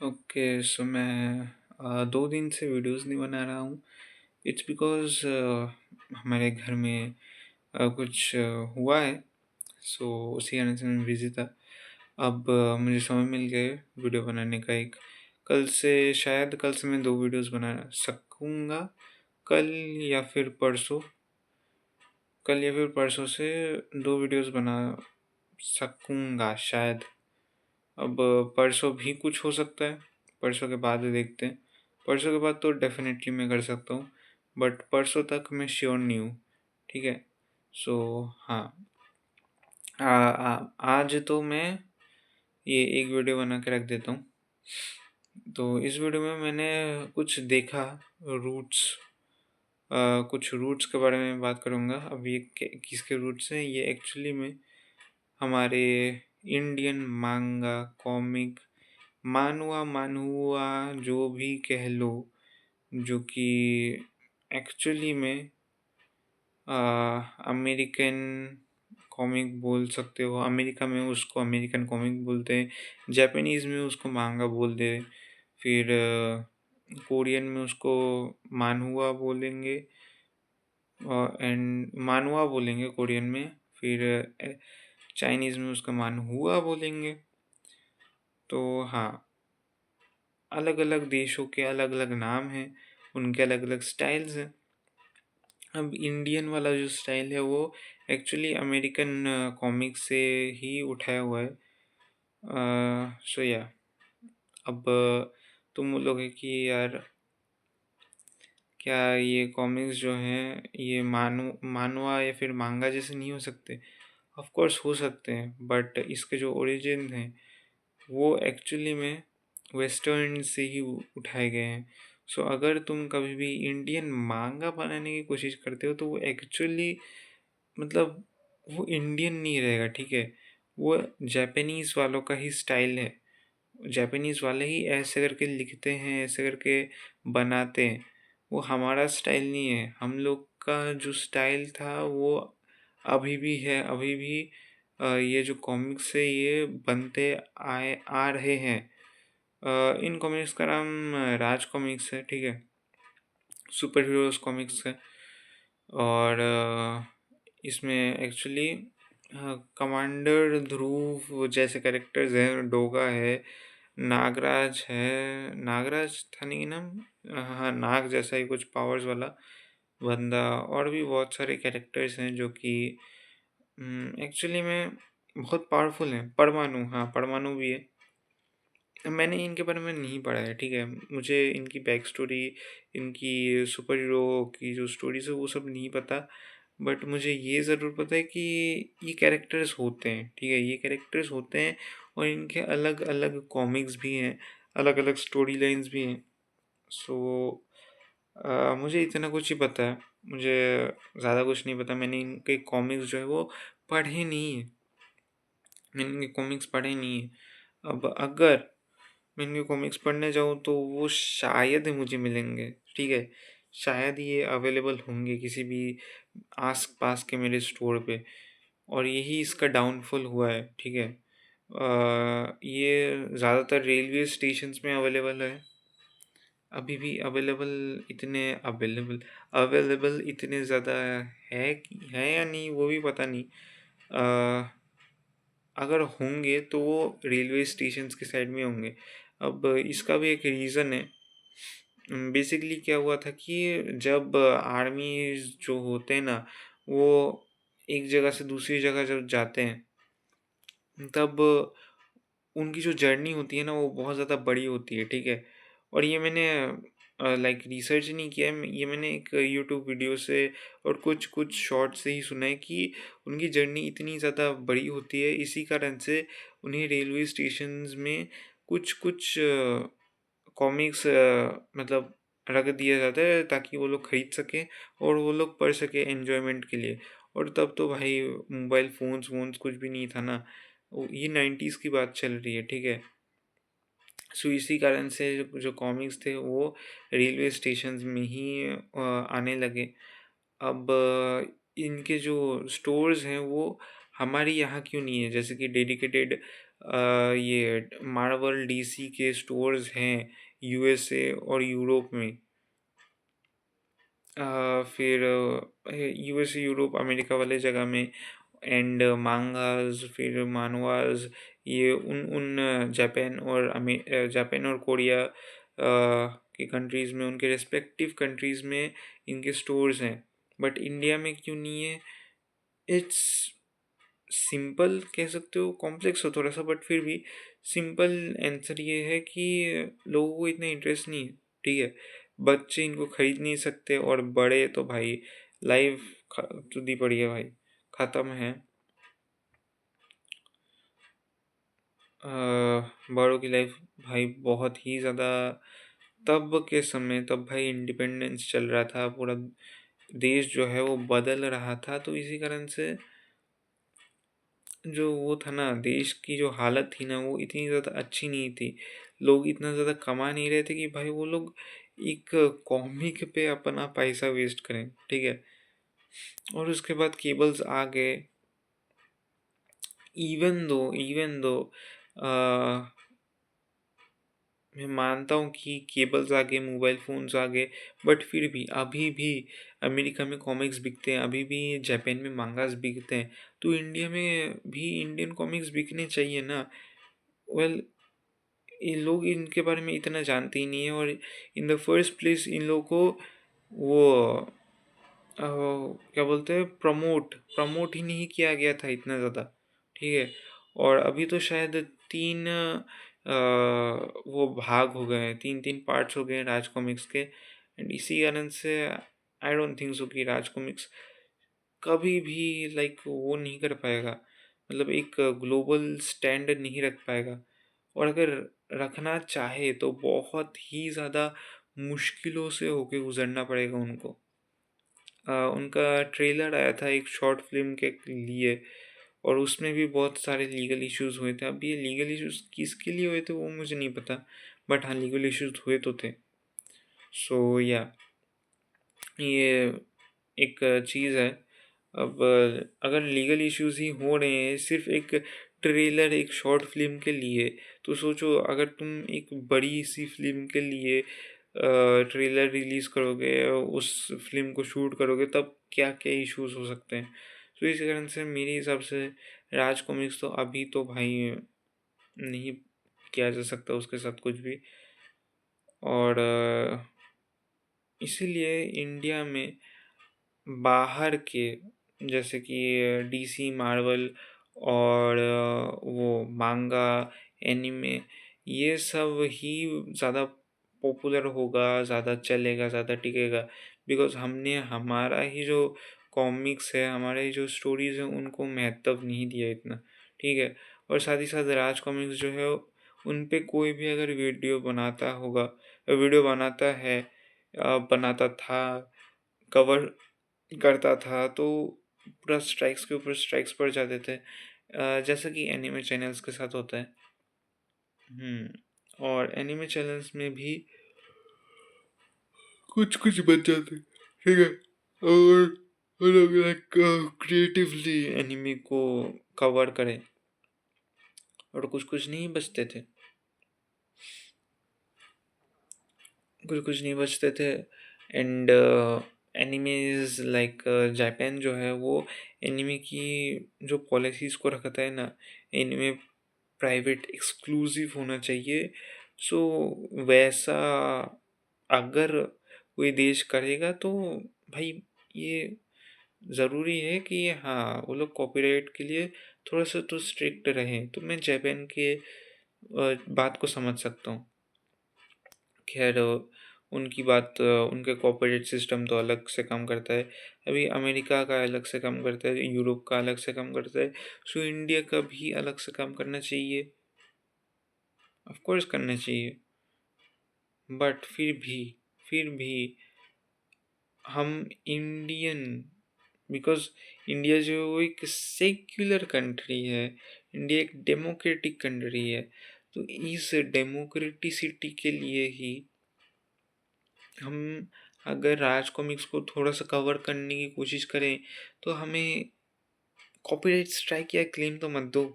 Okay, सो मैं 2 दिन से वीडियोज़ नहीं बना रहा हूँ। इट्स बिकॉज़ हमारे घर में कुछ हुआ है, सो उसी कारण से मैं बिज़ी था। अब मुझे समय मिल गया है वीडियो बनाने का एक। कल से मैं 2 वीडियोज़ बना सकूँगा। कल या फिर परसों कल या फिर परसों से 2 वीडियोज़ बना सकूँगा शायद। अब परसों भी कुछ हो सकता है, परसों के बाद देखते हैं। परसों के बाद तो डेफ़िनेटली मैं कर सकता हूँ, बट परसों तक मैं श्योर नहीं हूँ, ठीक है? सो हाँ, आज तो मैं ये एक वीडियो बना के रख देता हूँ। तो इस वीडियो में मैंने कुछ देखा, रूट्स कुछ रूट्स के बारे में बात करूँगा। अब ये किसके रूट्स हैं? ये एक्चुअली में हमारे इंडियन मांगा, कॉमिक, मानवा मानहुआ जो भी कह लो, जो कि एक्चुअली में अमेरिकन कॉमिक बोल सकते हो। अमेरिका में उसको अमेरिकन कॉमिक बोलते हैं, जापानीज़ में उसको मांगा बोलते हैं, फिर कोरियन में उसको मानहुआ बोलेंगे एंड मानवा बोलेंगे कोरियन में, फिर चाइनीज़ में उसका मानहुआ बोलेंगे। तो हाँ, अलग-अलग देशों के अलग-अलग नाम हैं, उनके अलग-अलग स्टाइल्स हैं। अब इंडियन वाला जो स्टाइल है वो एक्चुअली अमेरिकन कॉमिक से ही उठाया हुआ है। सो या अब तुम बोलोगे कि यार क्या ये कॉमिक्स जो हैं ये मानवा या फिर मांगा जैसे नहीं हो सकते? ऑफ कोर्स हो सकते हैं, बट इसके जो ओरिजिन हैं वो एक्चुअली में वेस्टर्न से ही उठाए गए हैं। सो अगर तुम कभी भी इंडियन मांगा बनाने की कोशिश करते हो तो वो एक्चुअली मतलब वो इंडियन नहीं रहेगा, ठीक है? वो जापानीज़ वालों का ही स्टाइल है। जापानीज़ वाले ही ऐसे करके लिखते हैं, ऐसे करके बनाते हैं। वो हमारा स्टाइल नहीं है। हम लोग का जो स्टाइल था वो अभी भी है, अभी भी ये जो कॉमिक्स है ये बनते आ रहे हैं। इन कॉमिक्स का नाम राज कॉमिक्स है, ठीक है? सुपर हीरोज़ कॉमिक्स है और इसमें एक्चुअली कमांडर ध्रुव जैसे कैरेक्टर्स हैं, डोगा है, नागराज था नहीं नाम? हाँ, नाग जैसा ही कुछ पावर्स वाला बंदा और भी बहुत सारे कैरेक्टर्स हैं जो कि एक्चुअली में बहुत पावरफुल हैं। परमाणु, हाँ, परमाणु भी है। मैंने इनके बारे में नहीं पढ़ा है, ठीक है? मुझे इनकी बैक स्टोरी, इनकी सुपर हीरो की जो स्टोरीज़ है वो सब नहीं पता। बट मुझे ये ज़रूर पता है कि ये कैरेक्टर्स होते हैं, ठीक है? ये कैरेक्टर्स होते हैं और इनके अलग-अलग कॉमिक्स भी हैं, अलग-अलग स्टोरी लाइन्स भी हैं। सो मुझे इतना कुछ ही पता है, मुझे ज़्यादा कुछ नहीं पता। मैंने इनके कॉमिक्स जो है वो पढ़े नहीं हैं, मैंने इनके कॉमिक्स पढ़े नहीं हैं। अब अगर मैं इनके कॉमिक्स पढ़ने जाऊँ तो वो शायद ही मुझे मिलेंगे, ठीक है? शायद ये अवेलेबल होंगे किसी भी आस-पास के मेरे स्टोर पे और यही इसका डाउनफॉल हुआ है, ठीक है? ये ज़्यादातर रेलवे स्टेशंस में अवेलेबल है। अभी भी अवेलेबल इतने ज़्यादा है या नहीं वो भी पता नहीं। अ, अगर होंगे तो वो रेलवे स्टेशंस के साइड में होंगे। अब इसका भी एक रीज़न है। बेसिकली क्या हुआ था कि जब आर्मी जो होते हैं ना, वो एक जगह से दूसरी जगह जब जाते हैं, तब उनकी जो जर्नी होती है ना, वो बहुत ज़्यादा बड़ी होती है, ठीक है? और ये मैंने लाइक रिसर्च नहीं किया है, ये मैंने एक यूट्यूब वीडियो से और कुछ शॉर्ट से ही सुना है कि उनकी जर्नी इतनी ज़्यादा बड़ी होती है, इसी कारण से उन्हें रेलवे स्टेशंस में कुछ कॉमिक्स मतलब रख दिया जाता है ताकि वो लोग खरीद सकें और वो लोग पढ़ सकें एन्जॉयमेंट के लिए। और तब तो भाई मोबाइल फ़ोन्स वोन्स कुछ भी नहीं था ना। ये 90s की बात चल रही है, ठीक है? सो इसी कारण से जो कॉमिक्स थे वो रेलवे स्टेशंस में ही आने लगे। अब इनके जो स्टोर्स हैं वो हमारे यहाँ क्यों नहीं है? जैसे कि डेडिकेटेड ये मार्वल डीसी के स्टोर्स हैं यूएसए और यूरोप में। फिर यूएसए, यूरोप, अमेरिका वाले जगह में, एंड मांगास, फिर मानवास, ये उन उन जापान और कोरिया के कंट्रीज़ में, उनके रेस्पेक्टिव कंट्रीज़ में इनके स्टोर्स हैं। बट इंडिया में क्यों नहीं है? इट्स सिंपल कह सकते हो, कॉम्प्लेक्स हो थोड़ा सा, बट फिर भी सिंपल आंसर ये है कि लोगों को इतना इंटरेस्ट नहीं है। ठीक है, बच्चे इनको खरीद नहीं सकते, और बड़े तो भाई लाइफ जुदी पड़ी है भाई, ख़त्म है। बड़ों की लाइफ भाई बहुत ही ज़्यादा, तब के समय, तब भाई इंडिपेंडेंस चल रहा था, पूरा देश जो है वो बदल रहा था, तो इसी कारण से जो वो था ना, देश की जो हालत थी ना, वो इतनी ज़्यादा अच्छी नहीं थी। लोग इतना ज़्यादा कमा नहीं रहे थे कि भाई वो लोग एक कॉमिक पे अपना पैसा वेस्ट करें। ठीक है, और उसके बाद केबल्स आ गए। इवन दो मैं मानता हूँ कि केबल्स आ गए, मोबाइल फ़ोन्स आ गए, बट फिर भी अभी भी अमेरिका में कॉमिक्स बिकते हैं, अभी भी जापान में मांगास बिकते हैं, तो इंडिया में भी इंडियन कॉमिक्स बिकने चाहिए ना। वेल, ये लोग इनके बारे में इतना जानते ही नहीं है, और in the first place in लोगों को वो क्या बोलते हैं, प्रमोट प्रमोट ही नहीं किया गया था इतना ज़्यादा। ठीक है, और अभी तो शायद तीन वो भाग हो गए हैं, तीन तीन पार्ट्स हो गए हैं राज कॉमिक्स के, एंड इसी कारण से आई डोंट थिंक सो कि राज कॉमिक्स कभी भी लाइक वो नहीं कर पाएगा, मतलब एक ग्लोबल स्टैंड नहीं रख पाएगा। और अगर रखना चाहे तो बहुत ही ज़्यादा मुश्किलों से होके गुजरना पड़ेगा उनको। उनका ट्रेलर आया था एक शॉर्ट फिल्म के लिए, और उसमें भी बहुत सारे लीगल इश्यूज हुए थे। अब ये लीगल इश्यूज किसके लिए हुए थे वो मुझे नहीं पता, बट हाँ, लीगल इश्यूज हुए तो थे। सो या ये एक चीज़ है। अब अगर लीगल इश्यूज ही हो रहे हैं सिर्फ एक ट्रेलर, एक शॉर्ट फिल्म के लिए, तो सोचो अगर तुम एक बड़ी सी फिल्म के लिए ट्रेलर रिलीज़ करोगे, उस फिल्म को शूट करोगे, तब क्या क्या इश्यूज हो सकते हैं। तो इस कारण से मेरे हिसाब से राज कॉमिक्स तो अभी तो भाई नहीं किया जा सकता उसके साथ कुछ भी। और इसीलिए इंडिया में बाहर के, जैसे कि डीसी, मार्वल, और वो मांगा, एनिमे, ये सब ही ज़्यादा पॉपुलर होगा, ज़्यादा चलेगा, ज़्यादा टिकेगा, बिकॉज हमने हमारा ही जो कॉमिक्स है, हमारे ही जो स्टोरीज़ हैं, उनको महत्व नहीं दिया इतना। ठीक है, और साथ ही साथ राज कॉमिक्स जो है, उन पे कोई भी अगर वीडियो बनाता होगा, वीडियो बनाता है, बनाता था, कवर करता था, तो पूरा स्ट्राइक्स के ऊपर स्ट्राइक्स पड़ जाते थे, जैसा कि एनिमे चैनल्स के साथ होता है। और एनिमे चैनल्स में भी कुछ कुछ बच जाते, ठीक है, और अलग अलग क्रिएटिवली एनिमे को कवर करें, और कुछ कुछ नहीं बचते थे, कुछ कुछ नहीं बचते थे। एंड एनिमेज लाइक जापान जो है वो एनिमे की जो पॉलिसीज़ को रखता है ना, एनिमे प्राइवेट एक्सक्लूसिव होना चाहिए। सो वैसा अगर कोई देश करेगा तो भाई ये ज़रूरी है कि हाँ, वो लोग कॉपीराइट के लिए थोड़ा सा तो स्ट्रिक्ट रहें, तो मैं जापान के बात को समझ सकता हूँ। खैर, उनकी बात, उनके कॉर्पोरेट सिस्टम तो अलग से काम करता है, अभी अमेरिका का अलग से काम करता है, यूरोप का अलग से काम करता है, सो इंडिया का भी अलग से काम करना चाहिए, ऑफ कोर्स करना चाहिए। बट फिर भी हम इंडियन, बिकॉज इंडिया जो है वो एक सेक्युलर कंट्री है, इंडिया एक डेमोक्रेटिक कंट्री है, तो इस डेमोक्रेटिसिटी के लिए ही हम अगर राज कॉमिक्स को थोड़ा सा कवर करने की कोशिश करें, तो हमें कॉपीराइट स्ट्राइक या क्लेम तो मत दो।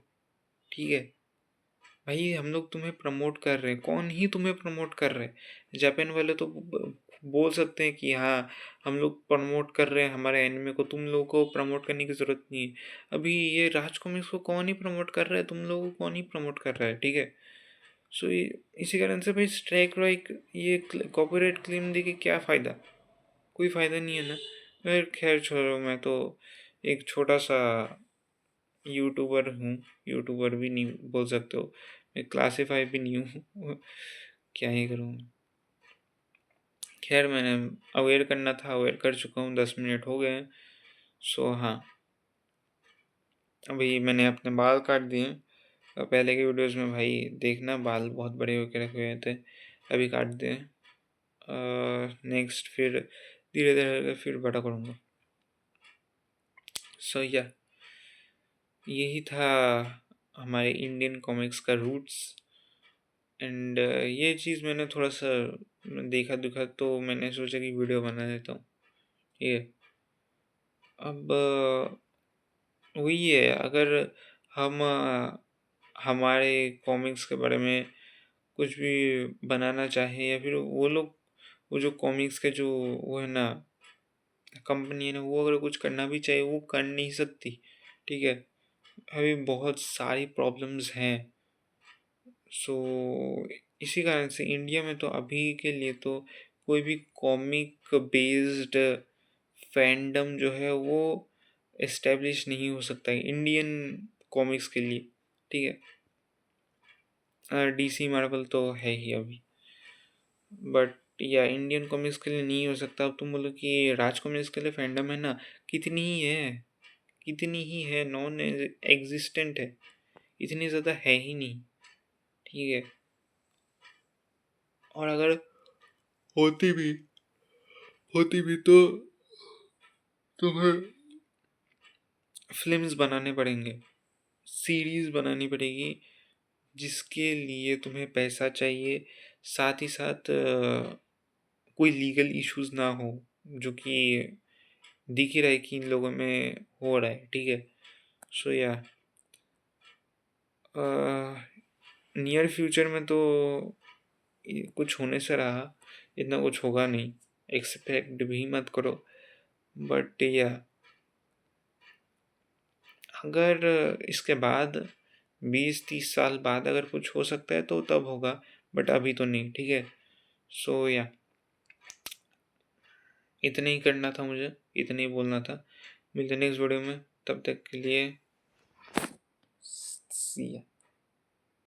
ठीक है, भाई हम लोग तुम्हें प्रमोट कर रहे हैं, कौन ही तुम्हें प्रमोट कर रहे हैं? जापान वाले तो बोल सकते हैं कि हाँ हम लोग प्रमोट कर रहे हैं हमारे एनिमे को, तुम लोगों को प्रमोट करने की ज़रूरत नहीं है। अभी ये राज कॉमिक्स को कौन ही प्रमोट कर रहा है, तुम लोगों को कौन ही प्रमोट कर रहा है, ठीक है। सो इसी कारण से भाई स्ट्राइक वाइक ये कॉपीराइट क्लेम दे के क्या फ़ायदा, कोई फ़ायदा नहीं है ना। फिर खैर छोड़ो, मैं तो एक छोटा सा यूट्यूबर हूँ, यूट्यूबर भी नहीं बोल सकते हो, मैं क्लासीफाई भी नहीं हूँ क्या ही करूँ। खैर मैंने अवेयर करना था, अवेयर कर चुका हूँ, 10 मिनट हो गए हैं। सो हाँ, अभी मैंने अपने बाल काट दिए। पहले के वीडियोस में भाई देखना बाल बहुत बड़े होकर रखे हुए थे, अभी काट दिए। नेक्स्ट फिर धीरे धीरे फिर बड़ा करूँगा। सो या यही था हमारे इंडियन कॉमिक्स का रूट्स। एंड ये चीज़ मैंने थोड़ा सा देखा दुखा तो मैंने सोचा कि वीडियो बना देता हूँ। ये अब वही है, अगर हम हमारे कॉमिक्स के बारे में कुछ भी बनाना चाहें, या फिर वो लोग वो जो कॉमिक्स के जो वो है ना कंपनी है ना, वो अगर कुछ करना भी चाहे वो कर नहीं सकती, ठीक है। अभी बहुत सारी प्रॉब्लम्स हैं। सो इसी कारण से इंडिया में तो अभी के लिए तो कोई भी कॉमिक बेस्ड फैंडम जो है वो एस्टेब्लिश नहीं हो सकता है इंडियन कॉमिक्स के लिए, ठीक है। डीसी मार्वल तो है ही अभी, बट या इंडियन कॉमिक्स के लिए नहीं हो सकता। अब तुम बोलो कि राज कॉमिक्स के लिए फैंडम है ना, कितनी ही है, कितनी ही है, नॉन एग्जिस्टेंट है, इतनी ज़्यादा है ही नहीं, ठीक है। और अगर होती भी होती भी तो तुम्हें फिल्म्स बनाने पड़ेंगे, सीरीज बनानी पड़ेगी, जिसके लिए तुम्हें पैसा चाहिए, साथ ही साथ कोई लीगल इश्यूज ना हो, जो कि दिख ही रहा है कि इन लोगों में हो रहा है, ठीक है। सो या नियर फ्यूचर में तो कुछ होने से रहा, इतना कुछ होगा नहीं, एक्सपेक्ट भी मत करो। बट या अगर इसके बाद 20-30 साल बाद अगर कुछ हो सकता है तो तब होगा, बट अभी तो नहीं, ठीक है। सो या इतना ही करना था मुझे, इतना ही बोलना था। मिलते नेक्स्ट वीडियो में, तब तक के लिए सी या।